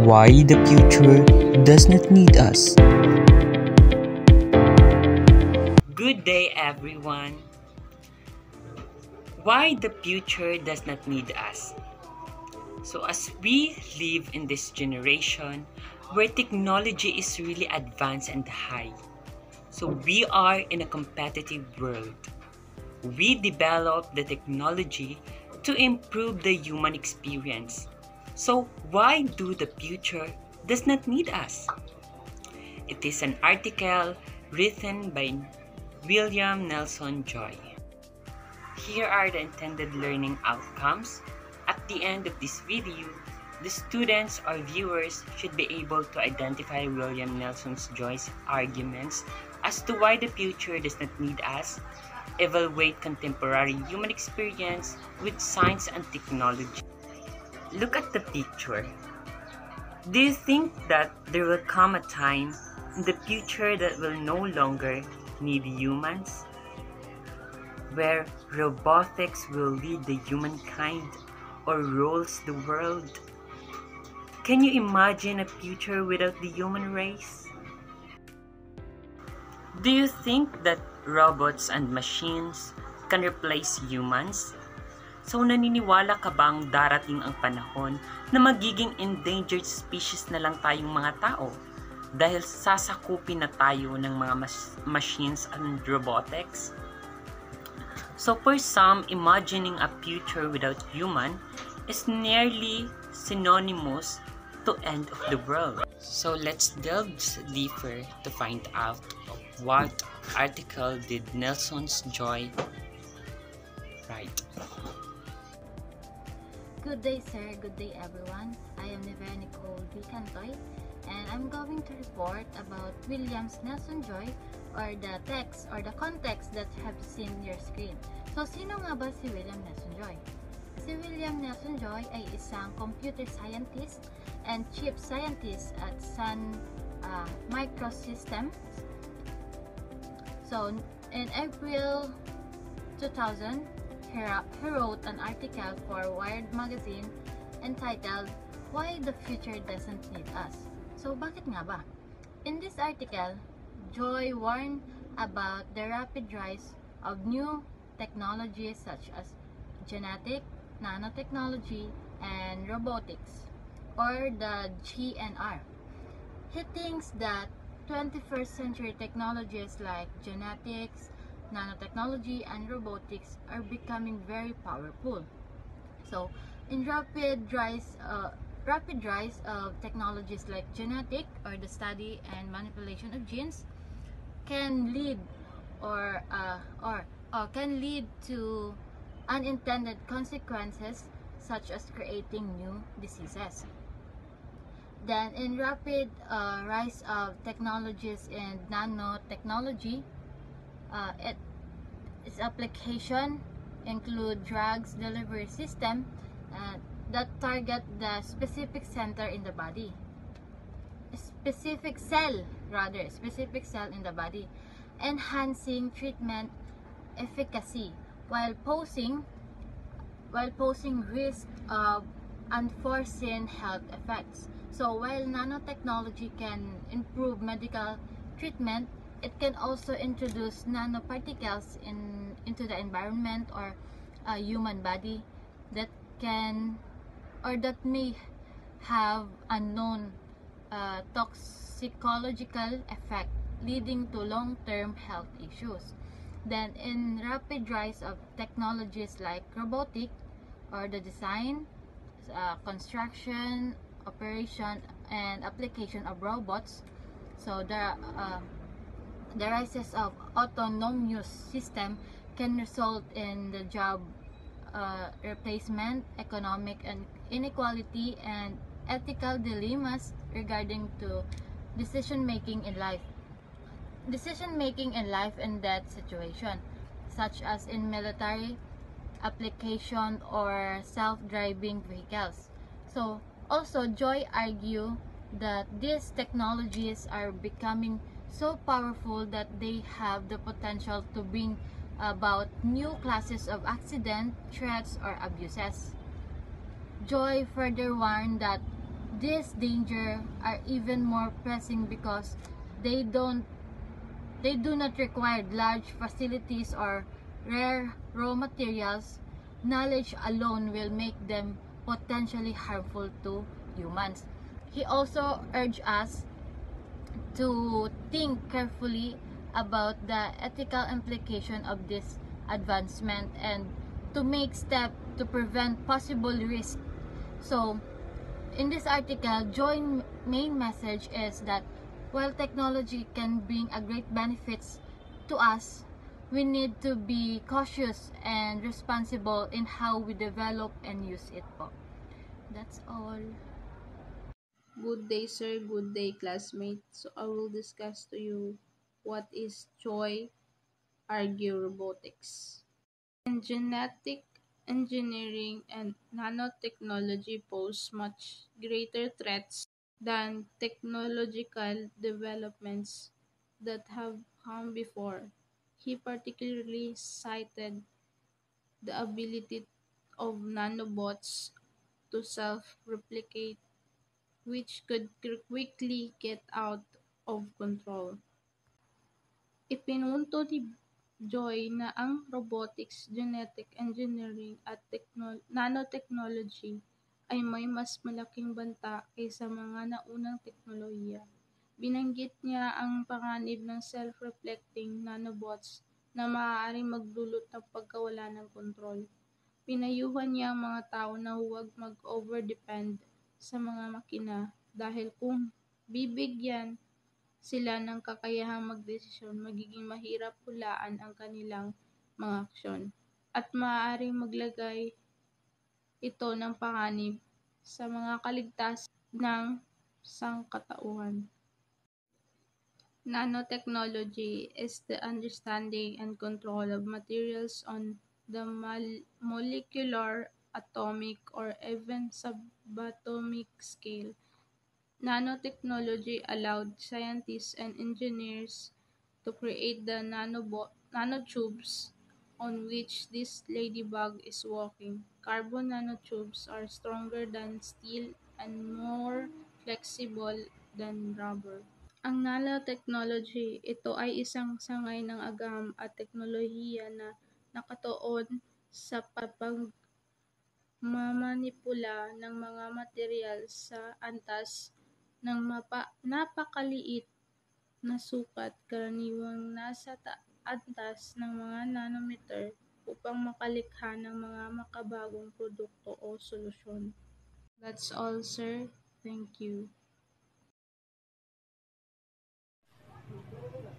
Why the future does not need us. Good day, everyone. Why the future does not need us. So as we live in this generation where technology is really advanced and high, so we are in a competitive world. We develop the technology to improve the human experience. So why do the future does not need us? It is an article written by William Nelson Joy. Here are the intended learning outcomes. At the end of this video, the students or viewers should be able to identify William Nelson Joy's arguments as to why the future does not need us, evaluate contemporary human experience with science and technology. Look at the picture. Do you think that there will come a time in the future that will no longer need humans? Where robotics will lead the humankind or rules the world? Can you imagine a future without the human race? Do you think that robots and machines can replace humans? So naniniwala ka bang darating ang panahon na magiging endangered species na lang tayong mga tao dahil sasakupin na tayo ng mga machines and robotics? So for some, imagining a future without human is nearly synonymous to end of the world. So let's delve deeper to find out what article did Nelson's Joy write. Good day, sir. Good day, everyone. I am Nivea Nicole V. Cantoy, and I'm going to report about Williams Nelson Joy, or the text or the context that you have seen your screen. So, sino nga ba si William Nelson Joy? Si William Nelson Joy ay isang computer scientist and chip scientist at Sun Microsystems. So, in April 2000, he wrote an article for Wired magazine entitled Why the Future Doesn't Need Us. So, bakit nga ba? In this article, Joy warned about the rapid rise of new technologies such as genetic, nanotechnology, and robotics, or the GNR. He thinks that 21st century technologies like genetics, nanotechnology, and robotics are becoming very powerful. So, in rapid rise of technologies like genetic, or the study and manipulation of genes, can lead can lead to unintended consequences such as creating new diseases. Then, in rapid rise of technologies in nanotechnology, its application include drugs delivery system that target the specific center in the body, specific cell in the body, enhancing treatment efficacy while posing risk of unforeseen health effects. So while nanotechnology can improve medical treatment, it can also introduce nanoparticles into the environment or a human body that may have unknown toxicological effect, leading to long-term health issues. Then, in rapid rise of technologies like robotic, or the design, construction, operation, and application of robots, so the rises of autonomous system can result in the job replacement, economic and inequality, and ethical dilemmas regarding to decision-making in life and death situation, such as in military application or self-driving vehicles. So, also Joy argue that these technologies are becoming so powerful that they have the potential to bring about new classes of accident, threats, or abuses. Joy further warned that This danger are even more pressing because they don't they do not require large facilities or rare raw materials. Knowledge alone will make them potentially harmful to humans. He also urged us to think carefully about the ethical implication of this advancement and to make steps to prevent possible risk. So, in this article, Joy's main message is that while technology can bring a great benefits to us, we need to be cautious and responsible in how we develop and use it po. That's all. Good day, sir. Good day, classmate. So I will discuss to you what is Joy Argue Robotics. And genetic engineering and nanotechnology pose much greater threats than technological developments that have come before. He particularly cited the ability of nanobots to self-replicate, which could quickly get out of control. Ipinunto ni Joy na ang robotics, genetic engineering at nanotechnology ay may mas malaking banta kaysa mga naunang teknolohiya. Binanggit niya ang panganib ng self-reflecting nanobots na maaaring magdulot ng pagkawala ng kontrol. Pinayuhan niya ang mga tao na huwag mag-overdepend sa mga makina dahil kung bibigyan sila ng kakayahang magdesisyon, magiging mahirap hulaan ang kanilang mga aksyon at maaaring maglagay ito ng panganib sa mga kaligtasan ng sangkatauhan. Nanotechnology is the understanding and control of materials on the molecular, atomic, or even subatomic scale. Nanotechnology allowed scientists and engineers to create the nanotubes on which this ladybug is walking. Carbon nanotubes are stronger than steel and more flexible than rubber. Ang nanotechnology, ito ay isang sangay ng agam at teknolohiya na nakatuon sa pagmamanipula ng mga material sa antas ng napakaliit na sukat, karaniwang nasa antas ng mga nanometer upang makalikha ng mga makabagong produkto o solusyon. That's all, sir. Thank you.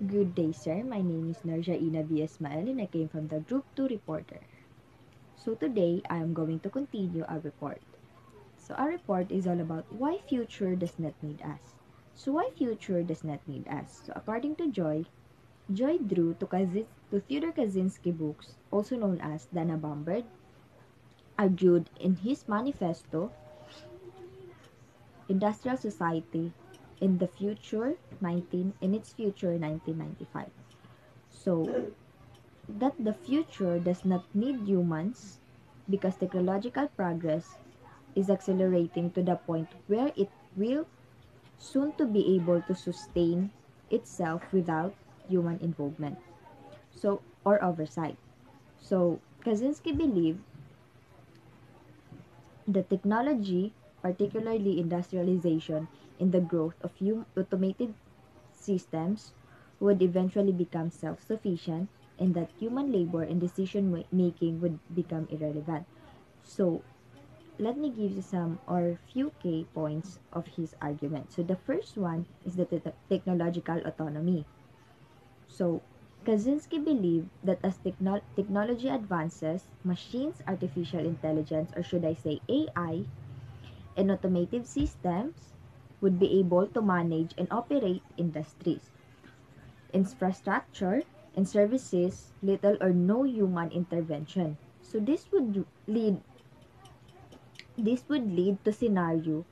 Good day, sir. My name is Narjaina V. Ismail and I came from the Group 2 Reporter. So today, I am going to continue our report. So our report is all about why future does not need us. So why future does not need us? So according to Joy drew to Theodore Kaczynski books, also known as Dana Bombard, argued in his manifesto, Industrial Society in its future 1995. So that the future does not need humans because technological progress is accelerating to the point where it will soon to be able to sustain itself without human involvement or oversight. So Kaczynski believed that technology, particularly industrialization and the growth of automated systems, would eventually become self-sufficient and that human labor and decision making would become irrelevant. So let me give you some or few key points of his argument. So the first one is the technological autonomy. So Kaczynski believed that as technology advances, machines, artificial intelligence, or should I say AI, and automated systems would be able to manage and operate industries, infrastructure, and services, little or no human intervention. So this would lead to scenario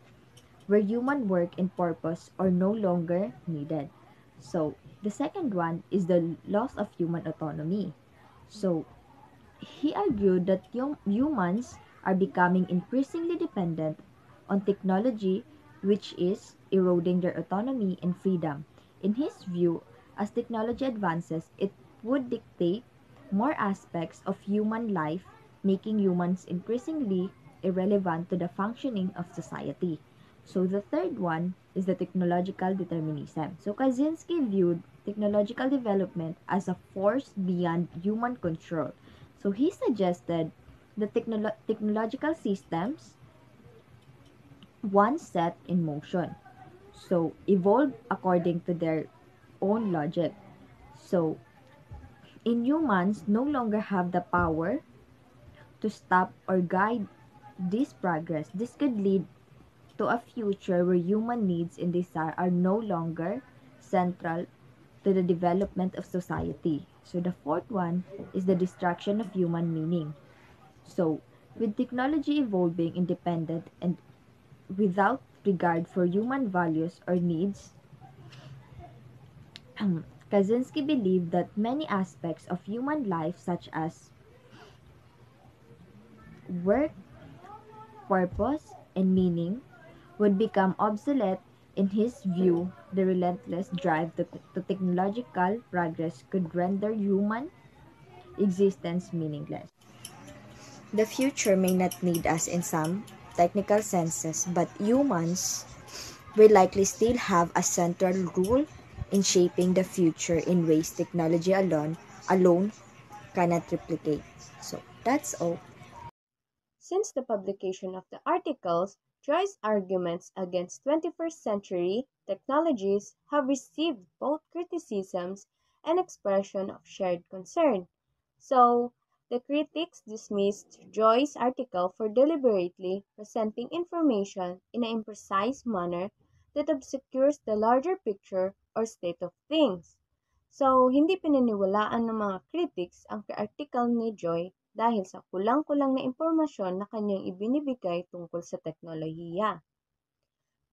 where human work and purpose are no longer needed. So the second one is the loss of human autonomy. So he argued that humans are becoming increasingly dependent on technology which is eroding their autonomy and freedom. In his view, as technology advances, it would dictate more aspects of human life, making humans increasingly irrelevant to the functioning of society. So the third one is the technological determinism. So Kaczynski viewed technological development as a force beyond human control. So he suggested that technological systems, once set in motion, so evolve according to their own logic. So inhumans no longer have the power to stop or guide this progress. This could lead to a future where human needs and desire are no longer central to the development of society. So the fourth one is the destruction of human meaning. So with technology evolving independent and without regard for human values or needs, Kaczynski believed that many aspects of human life such as work, purpose, and meaning would become obsolete. In his view, the relentless drive to technological progress could render human existence meaningless. The future may not need us in some technical senses, but humans will likely still have a central role in shaping the future in ways technology alone cannot replicate. So that's all. Since the publication of the articles, Joy's arguments against 21st century technologies have received both criticisms and expression of shared concern. So, the critics dismissed Joy's article for deliberately presenting information in an imprecise manner that obscures the larger picture or state of things. So, hindi pininiwalaan ng mga critics ang article ni Joy dahil sa kulang-kulang na impormasyon na kanyang ibinibigay tungkol sa teknolohiya.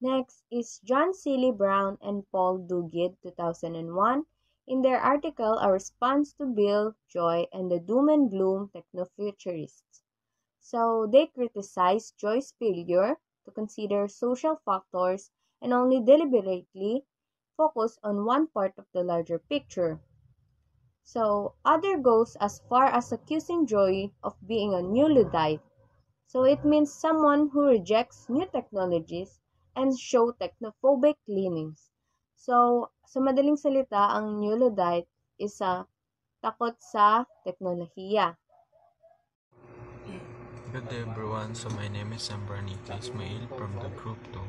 Next is John Seeley Brown and Paul Duguid, 2001, in their article A Response to Bill Joy and the Doom and Gloom Technofuturists. So, they criticize Joy's failure to consider social factors and only deliberately focus on one part of the larger picture. So, other goes as far as accusing Joy of being a new Luddite. So, it means someone who rejects new technologies and show technophobic leanings. So, sa madaling salita, ang new Luddite is takot sa teknolohiya. Good day everyone, so my name is Sambranito Ismail from the group 2.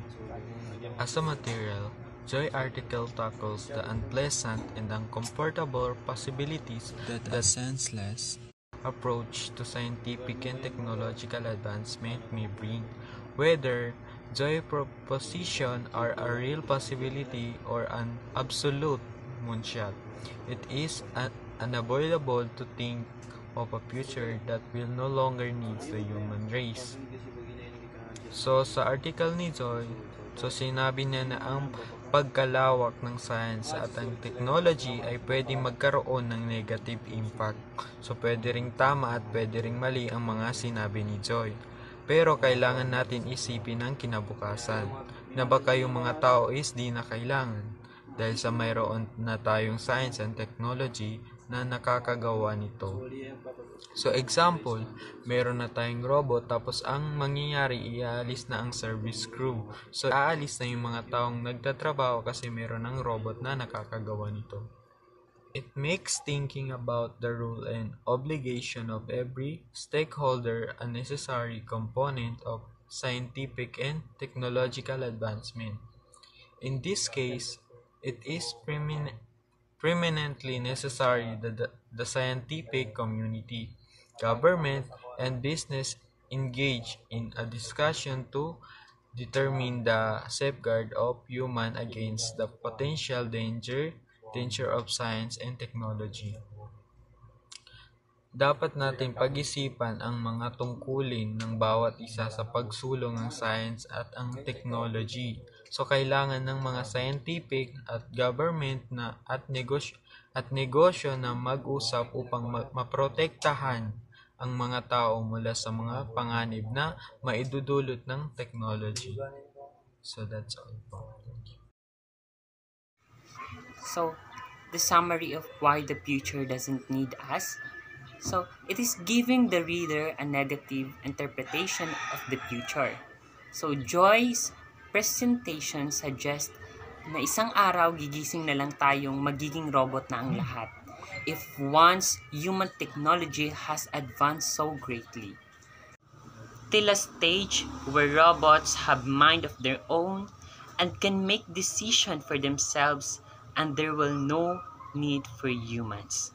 As a material, Joy article tackles the unpleasant and uncomfortable possibilities that a senseless approach to scientific and technological advancement may bring, whether Joy proposition are a real possibility or an absolute moonshot. It is unavoidable to think of a future that will no longer need the human race. So sa article ni Joy, sinabi niya na ang pagkalawak ng science at ang technology ay pwedeng magkaroon ng negative impact. So pwede ring tama at pwede ring mali ang mga sinabi ni Joy. Pero kailangan natin isipin ang kinabukasan, na baka yung mga tao is di na kailangan dahil sa mayroon na tayong science and technology na nakakagawa nito. So example, meron na tayong robot tapos ang mangyayari iaalis na ang service crew. So aalis na yung mga taong nagtatrabaho kasi meron ng robot na nakakagawa nito. It makes thinking about the role and obligation of every stakeholder a necessary component of scientific and technological advancement. In this case, it is preeminently necessary that the scientific community, government, and business engage in a discussion to determine the safeguard of human against the potential danger of science and technology. Dapat natin pag-isipan ang mga tungkulin ng bawat isa sa pagsulong ng science at ang technology. So kailangan ng mga scientific at government at negosyo na mag-usap upang maprotektahan ang mga tao mula sa mga panganib na maidudulot ng technology. So that's all po. So, the summary of why the future doesn't need us. So, it is giving the reader a negative interpretation of the future. So, Joy's presentation suggests na isang araw gigising na lang tayong magiging robot na ang lahat. If once human technology has advanced so greatly. Till a stage where robots have mind of their own and can make decisions for themselves, and there will no need for humans.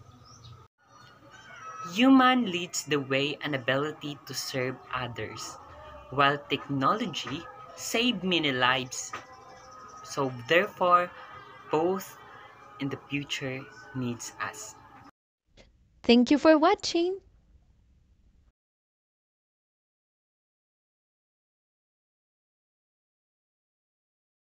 Human leads the way and ability to serve others, while technology save many lives. So therefore, both in the future needs us. Thank you for watching.